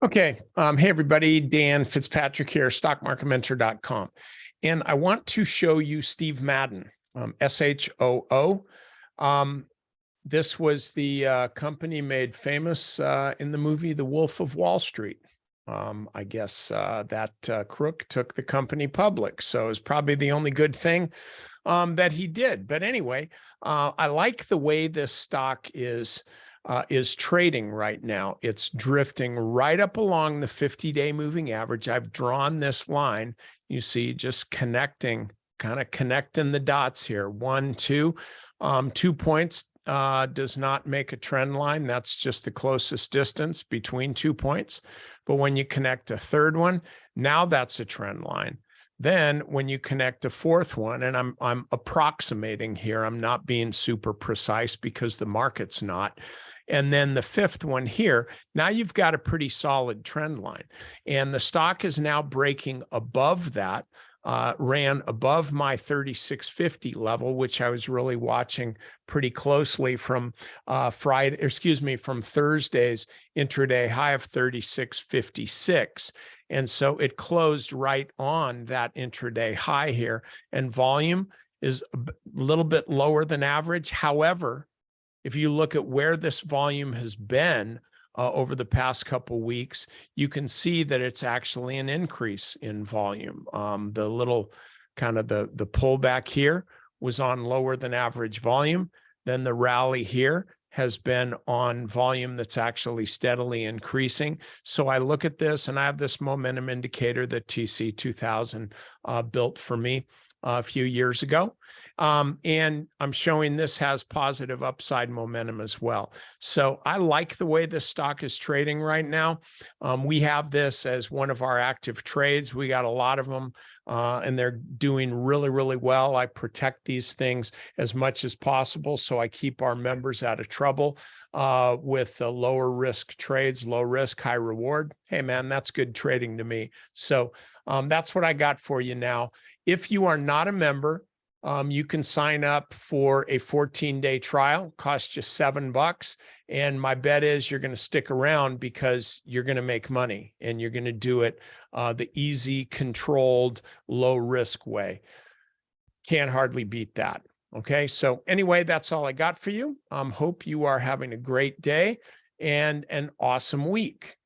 Okay. Hey, everybody. Dan Fitzpatrick here, stockmarketmentor.com. And I want to show you Steve Madden, SHOO. This was the company made famous in the movie The Wolf of Wall Street. I guess that crook took the company public. So it's probably the only good thing that he did. But anyway, I like the way this stock is trading right now. It's drifting right up along the 50-day moving average. I've drawn this line. You see, just connecting, kind of connecting the dots here. 1, 2, 2 points does not make a trend line. That's just the closest distance between 2 points. But when you connect a third one, now that's a trend line. Then when you connect a fourth one, and I'm approximating here, I'm not being super precise because the market's not. And then the fifth one here, now you've got a pretty solid trend line. And the stock is now breaking above that, ran above my 3650 level, which I was really watching pretty closely from from Thursday's intraday high of 3656. And so it closed right on that intraday high here, and volume is a little bit lower than average. However, if you look at where this volume has been over the past couple of weeks, you can see that it's actually an increase in volume. The little kind of the pullback here was on lower than average volume. Then the rally here has been on volume that's actually steadily increasing. So I look at this and I have this momentum indicator that TC 2000 built for me a few years ago. And I'm showing this has positive upside momentum as well. So I like the way this stock is trading right now. We have this as one of our active trades. We got a lot of them and they're doing really, really well. I protect these things as much as possible. So I keep our members out of trouble with the lower risk trades, low risk, high reward. Hey man, that's good trading to me. So that's what I got for you now. If you are not a member, you can sign up for a 14-day trial, costs you $7. And my bet is you're going to stick around because you're going to make money and you're going to do it the easy, controlled, low risk way. Can't hardly beat that. Okay. So anyway, that's all I got for you. Hope you are having a great day and an awesome week.